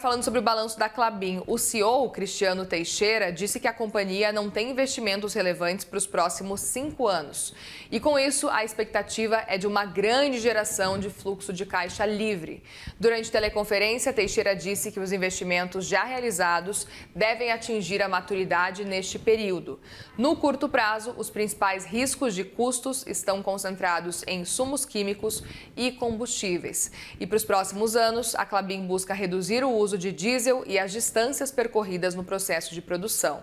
Falando sobre o balanço da Klabin, o CEO, Cristiano Teixeira, disse que a companhia não tem investimentos relevantes para os próximos 5 anos. E com isso, a expectativa é de uma grande geração de fluxo de caixa livre. Durante teleconferência, Teixeira disse que os investimentos já realizados devem atingir a maturidade neste período. No curto prazo, os principais riscos de custos estão concentrados em insumos químicos e combustíveis. E para os próximos anos, a Klabin busca reduzir o uso de diesel e as distâncias percorridas no processo de produção.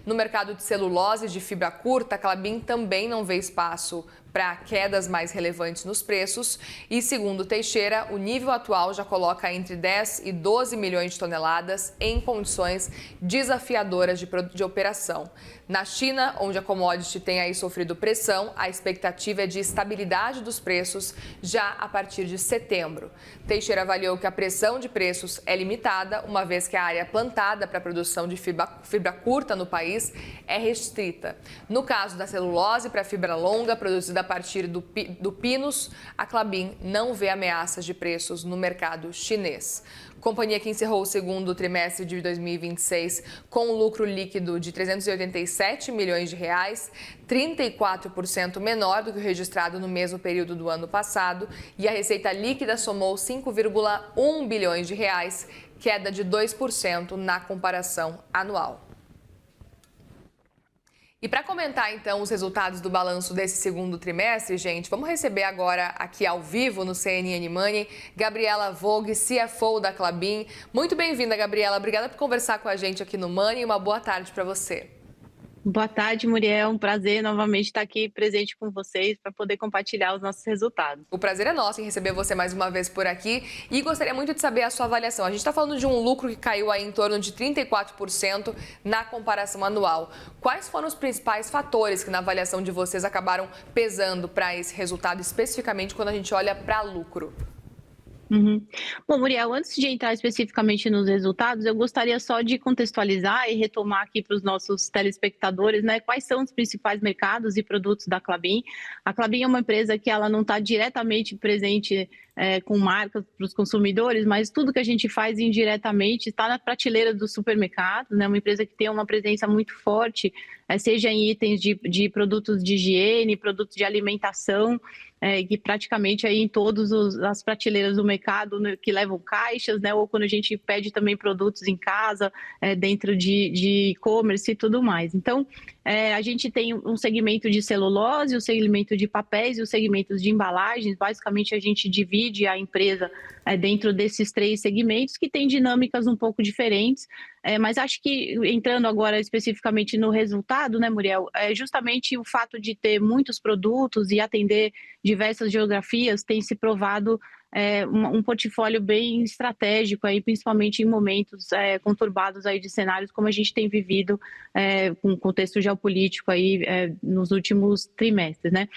No mercado de celulose de fibra curta, a Klabin também não vê espaço para quedas mais relevantes nos preços e, segundo Teixeira, o nível atual já coloca entre 10 e 12 milhões de toneladas em condições desafiadoras de operação. Na China, onde a commodity tem aí sofrido pressão, a expectativa é de estabilidade dos preços já a partir de setembro. Teixeira avaliou que a pressão de preços é limitada, uma vez que a área plantada para a produção de fibra curta no país é restrita. No caso da celulose para fibra longa, produzida a partir do Pinus, a Klabin não vê ameaças de preços no mercado chinês. Companhia que encerrou o segundo trimestre de 2026 com um lucro líquido de 387 milhões de reais, 34% menor do que o registrado no mesmo período do ano passado, e a receita líquida somou 5,1 bilhões de reais, queda de 2% na comparação anual. E para comentar, então, os resultados do balanço desse segundo trimestre, gente, vamos receber agora aqui ao vivo no CNN Money, Gabriela Vogue, CFO da Klabin. Muito bem-vinda, Gabriela. Obrigada por conversar com a gente aqui no Money e uma boa tarde para você. Boa tarde, Muriel. Um prazer novamente estar aqui presente com vocês para poder compartilhar os nossos resultados. O prazer é nosso em receber você mais uma vez por aqui e gostaria muito de saber a sua avaliação. A gente está falando de um lucro que caiu aí em torno de 34% na comparação anual. Quais foram os principais fatores que na avaliação de vocês acabaram pesando para esse resultado, especificamente quando a gente olha para lucro? Bom, Muriel, antes de entrar especificamente nos resultados, eu gostaria só de contextualizar e retomar aqui para os nossos telespectadores, né, quais são os principais mercados e produtos da Klabin. A Klabin é uma empresa que ela não está diretamente presente com marcas para os consumidores, mas tudo que a gente faz indiretamente está na prateleira dos supermercados, né, uma empresa que tem uma presença muito forte, seja em itens de produtos de higiene, produtos de alimentação, que praticamente aí em todas as prateleiras do mercado, né, que levam caixas, né, ou quando a gente pede também produtos em casa, dentro de e-commerce e tudo mais. Então, a gente tem um segmento de celulose, o segmento de papéis e os segmentos de embalagens. Basicamente, a gente divide a empresa dentro desses três segmentos, que têm dinâmicas um pouco diferentes. Mas acho que, entrando agora especificamente no resultado, né, Muriel, justamente o fato de ter muitos produtos e atender diversas geografias tem se provado um portfólio bem estratégico, aí, principalmente em momentos conturbados aí de cenários como a gente tem vivido com o contexto geopolítico aí, nos últimos trimestres, né?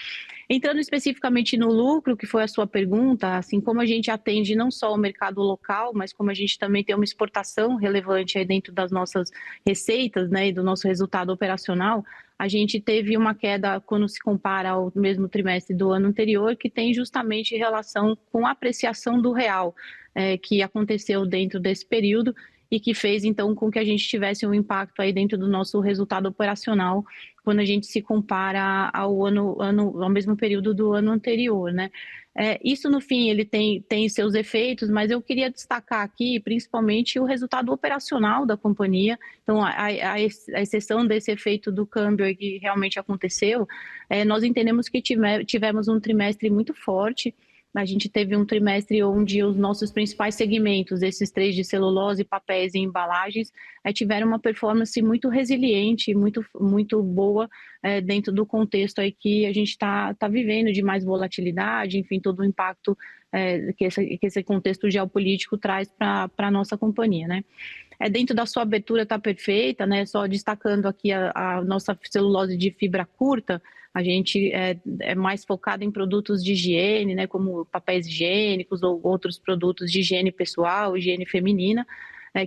Entrando especificamente no lucro, que foi a sua pergunta, assim como a gente atende não só o mercado local, mas como a gente também tem uma exportação relevante aí dentro das nossas receitas, né, e do nosso resultado operacional, a gente teve uma queda quando se compara ao mesmo trimestre do ano anterior, que tem justamente relação com a apreciação do real, que aconteceu dentro desse período e que fez, então, com que a gente tivesse um impacto aí dentro do nosso resultado operacional quando a gente se compara ao mesmo período do ano anterior, né? Isso, no fim, ele tem seus efeitos, mas eu queria destacar aqui, principalmente, o resultado operacional da companhia. Então, a exceção desse efeito do câmbio que realmente aconteceu, nós entendemos que tivemos um trimestre muito forte. A gente teve um trimestre onde os nossos principais segmentos, esses três de celulose, papéis e embalagens, tiveram uma performance muito resiliente, muito boa, dentro do contexto aí que a gente está vivendo de mais volatilidade, enfim, todo o impacto que esse contexto geopolítico traz para a nossa companhia, né? Dentro da sua abertura está perfeita, né? Só destacando aqui a nossa celulose de fibra curta, a gente é mais focado em produtos de higiene, né? Como papéis higiênicos ou outros produtos de higiene pessoal, higiene feminina.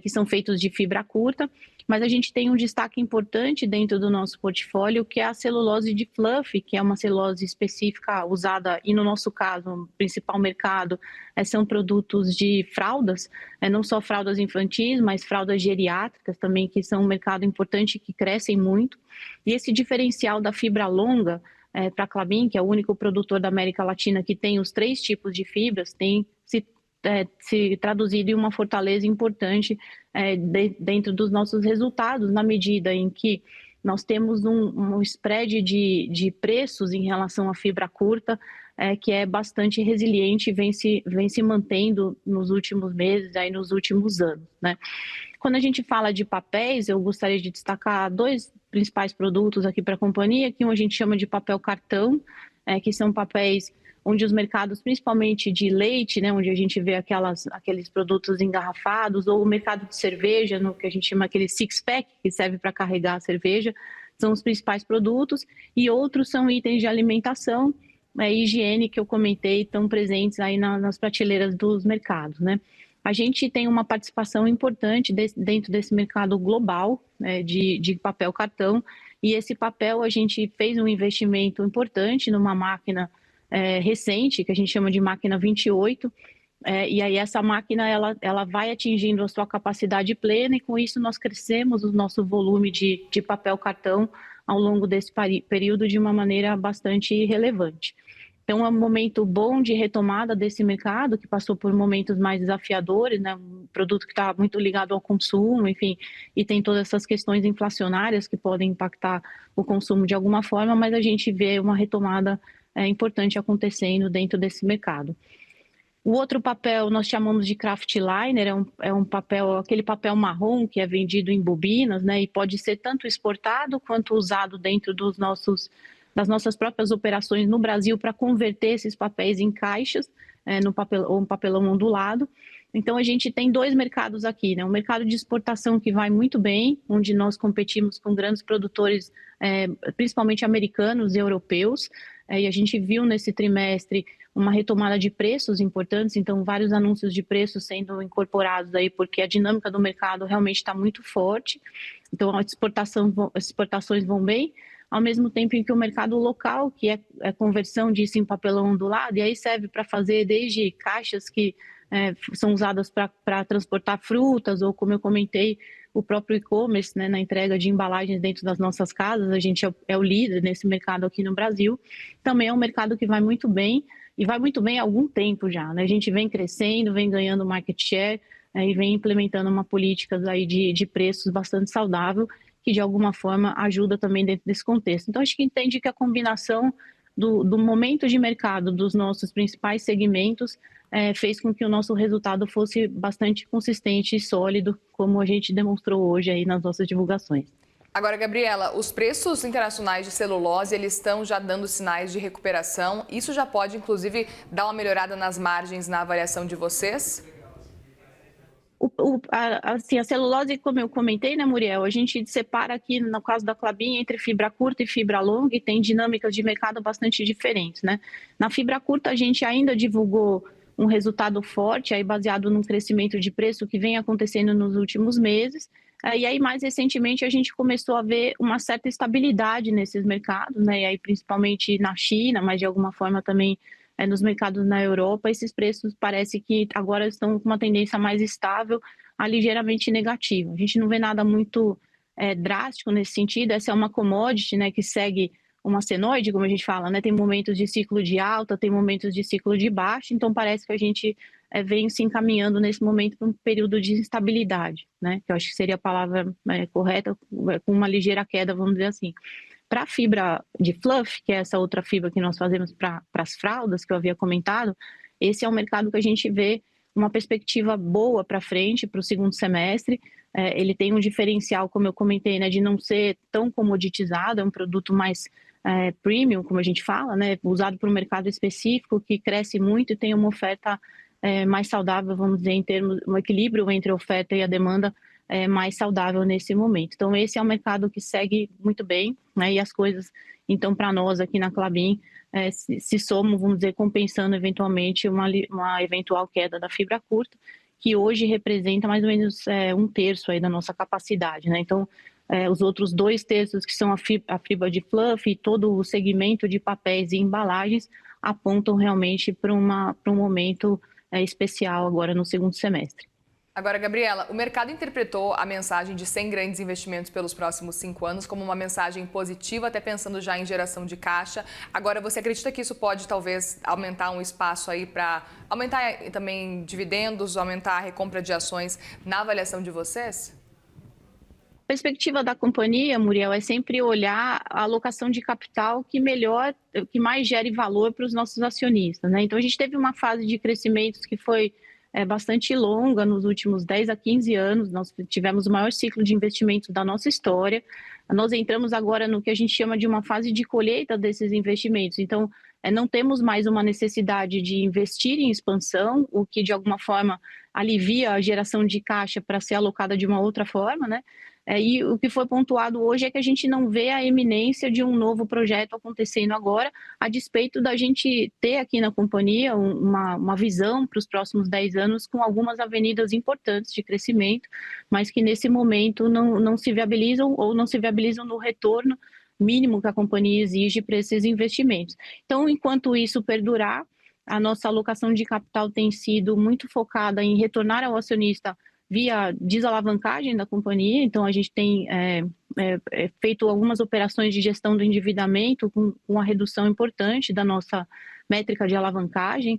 que são feitos de fibra curta, mas a gente tem um destaque importante dentro do nosso portfólio, que é a celulose de fluff, que é uma celulose específica usada, e no nosso caso, o principal mercado são produtos de fraldas, não só fraldas infantis, mas fraldas geriátricas também, que são um mercado importante e que crescem muito. E esse diferencial da fibra longa para a Klabin, que é o único produtor da América Latina que tem os 3 tipos de fibras, tem se traduzido em uma fortaleza importante dentro dos nossos resultados, na medida em que nós temos um spread de preços em relação à fibra curta, que é bastante resiliente e vem se mantendo nos últimos meses, aí nos últimos anos, né? Quando a gente fala de papéis, eu gostaria de destacar 2 principais produtos aqui para a companhia, que um a gente chama de papel cartão, que são papéis onde os mercados, principalmente de leite, né, onde a gente vê aqueles produtos engarrafados, ou o mercado de cerveja, no que a gente chama aquele six-pack, que serve para carregar a cerveja, são os principais produtos, e outros são itens de alimentação e higiene, que eu comentei, estão presentes aí nas prateleiras dos mercados, né? A gente tem uma participação importante dentro desse mercado global, de papel cartão, e esse papel a gente fez um investimento importante numa máquina recente, que a gente chama de máquina 28, e aí essa máquina ela vai atingindo a sua capacidade plena, e com isso nós crescemos o nosso volume de papel cartão ao longo desse período de uma maneira bastante relevante. Então, é um momento bom de retomada desse mercado, que passou por momentos mais desafiadores, né? Um produto que está muito ligado ao consumo, enfim, e tem todas essas questões inflacionárias que podem impactar o consumo de alguma forma, mas a gente vê uma retomada importante acontecendo dentro desse mercado. O outro papel nós chamamos de kraftliner, é um papel, aquele papel marrom que é vendido em bobinas, né? E pode ser tanto exportado quanto usado dentro das nossas próprias operações no Brasil para converter esses papéis em caixas, ou um papelão ondulado. Então, a gente tem 2 mercados aqui, né? Um mercado de exportação que vai muito bem, onde nós competimos com grandes produtores, principalmente americanos e europeus, e a gente viu nesse trimestre uma retomada de preços importantes, então vários anúncios de preços sendo incorporados aí, porque a dinâmica do mercado realmente está muito forte, então as exportações vão bem, ao mesmo tempo em que o mercado local, que é a conversão disso em papelão ondulado, e aí serve para fazer desde caixas que são usadas para transportar frutas, ou como eu comentei, o próprio e-commerce, né, na entrega de embalagens dentro das nossas casas, a gente é o líder nesse mercado aqui no Brasil, também é um mercado que vai muito bem, e vai muito bem há algum tempo já, né? A gente vem crescendo, vem ganhando market share, e vem implementando uma política aí de preços bastante saudável, que de alguma forma ajuda também dentro desse contexto. Então, acho que entende que a combinação do momento de mercado dos nossos principais segmentos fez com que o nosso resultado fosse bastante consistente e sólido, como a gente demonstrou hoje aí nas nossas divulgações. Agora, Gabriela, os preços internacionais de celulose, eles estão já dando sinais de recuperação. Isso já pode, inclusive, dar uma melhorada nas margens na avaliação de vocês? A celulose, como eu comentei, né, Muriel, a gente separa aqui, no caso da Klabin, entre fibra curta e fibra longa, e tem dinâmicas de mercado bastante diferentes, né? Na fibra curta, a gente ainda divulgou um resultado forte, aí baseado num crescimento de preço que vem acontecendo nos últimos meses, e aí mais recentemente a gente começou a ver uma certa estabilidade nesses mercados, né, e aí principalmente na China, mas de alguma forma também nos mercados na Europa, esses preços parece que agora estão com uma tendência mais estável a ligeiramente negativa. A gente não vê nada muito drástico nesse sentido, essa é uma commodity, né, que segue uma senoide, como a gente fala, né, tem momentos de ciclo de alta, tem momentos de ciclo de baixa, então parece que a gente vem se encaminhando nesse momento para um período de instabilidade, né, que eu acho que seria a palavra correta, com uma ligeira queda, vamos dizer assim. Para a fibra de fluff, que é essa outra fibra que nós fazemos para as fraldas, que eu havia comentado, esse é um mercado que a gente vê uma perspectiva boa para frente, para o segundo semestre. Ele tem um diferencial, como eu comentei, né, de não ser tão comoditizado, é um produto mais premium, como a gente fala, né, usado por um mercado específico que cresce muito e tem uma oferta mais saudável, vamos dizer, em termos, um equilíbrio entre a oferta e a demanda mais saudável nesse momento. Então, esse é um mercado que segue muito bem, né, e as coisas, então, para nós aqui na Klabin, se somam, vamos dizer, compensando eventualmente uma eventual queda da fibra curta. que hoje representa mais ou menos um terço aí da nossa capacidade, né? Então, os outros 2/3 que são a fibra de fluff e todo o segmento de papéis e embalagens apontam realmente para um momento especial agora no segundo semestre. Agora, Gabriela, o mercado interpretou a mensagem de 100 grandes investimentos pelos próximos 5 anos como uma mensagem positiva, até pensando já em geração de caixa. Agora, você acredita que isso pode talvez aumentar um espaço aí para aumentar também dividendos, aumentar a recompra de ações na avaliação de vocês? A perspectiva da companhia, Muriel, é sempre olhar a alocação de capital que mais gere valor para os nossos acionistas, né? Então, a gente teve uma fase de crescimentos que foi bastante longa nos últimos 10 a 15 anos. Nós tivemos o maior ciclo de investimentos da nossa história. Nós entramos agora no que a gente chama de uma fase de colheita desses investimentos. Então, não temos mais uma necessidade de investir em expansão, o que de alguma forma alivia a geração de caixa para ser alocada de uma outra forma, né? E o que foi pontuado hoje é que a gente não vê a eminência de um novo projeto acontecendo agora, a despeito da gente ter aqui na companhia uma visão para os próximos 10 anos com algumas avenidas importantes de crescimento, mas que nesse momento não se viabilizam ou não se viabilizam no retorno mínimo que a companhia exige para esses investimentos. Então, enquanto isso perdurar, a nossa alocação de capital tem sido muito focada em retornar ao acionista via desalavancagem da companhia. Então, a gente tem feito algumas operações de gestão do endividamento com uma redução importante da nossa métrica de alavancagem,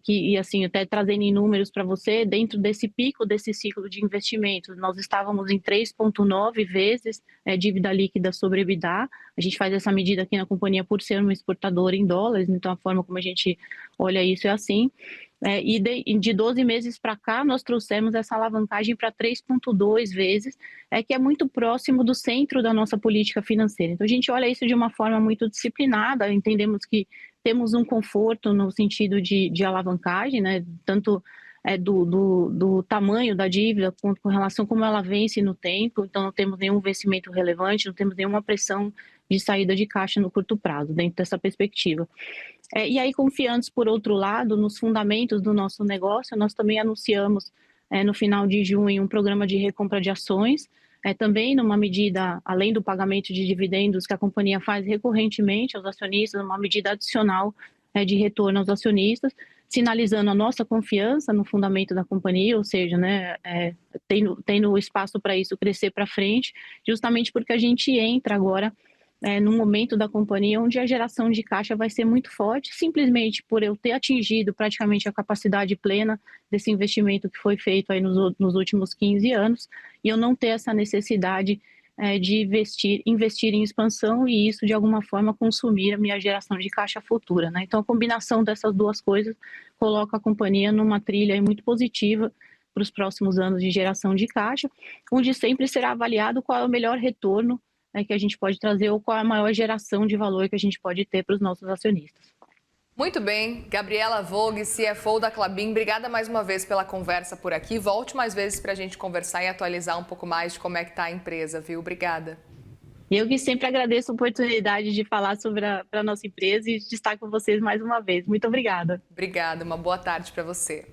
e assim, até trazendo em números para você, dentro desse pico desse ciclo de investimentos, nós estávamos em 3,9 vezes dívida líquida sobre EBITDA. A gente faz essa medida aqui na companhia por ser uma exportadora em dólares, então a forma como a gente olha isso é assim. E de 12 meses para cá, nós trouxemos essa alavancagem para 3,2 vezes, que é muito próximo do centro da nossa política financeira. Então, a gente olha isso de uma forma muito disciplinada, entendemos que temos um conforto no sentido de alavancagem, né? Tanto do tamanho da dívida, quanto com relação a como ela vence no tempo. Então, não temos nenhum vencimento relevante, não temos nenhuma pressão de saída de caixa no curto prazo, dentro dessa perspectiva. E aí, confiantes, por outro lado, nos fundamentos do nosso negócio, nós também anunciamos no final de junho um programa de recompra de ações, também numa medida, além do pagamento de dividendos que a companhia faz recorrentemente aos acionistas, uma medida adicional de retorno aos acionistas, sinalizando a nossa confiança no fundamento da companhia, ou seja, né, tendo espaço para isso crescer para frente, justamente porque a gente entra agora no momento da companhia onde a geração de caixa vai ser muito forte, simplesmente por eu ter atingido praticamente a capacidade plena desse investimento que foi feito aí nos últimos 15 anos, e eu não ter essa necessidade de investir em expansão e isso, de alguma forma, consumir a minha geração de caixa futura, né? Então, a combinação dessas duas coisas coloca a companhia numa trilha muito positiva para os próximos anos de geração de caixa, onde sempre será avaliado qual é o melhor retorno que a gente pode trazer ou qual é a maior geração de valor que a gente pode ter para os nossos acionistas. Muito bem, Gabriela Vogue, CFO da Klabin, obrigada mais uma vez pela conversa por aqui. Volte mais vezes para a gente conversar e atualizar um pouco mais de como é que está a empresa, viu? Obrigada. Eu que sempre agradeço a oportunidade de falar sobre a nossa empresa e de estar com vocês mais uma vez. Muito obrigada. Obrigada, uma boa tarde para você.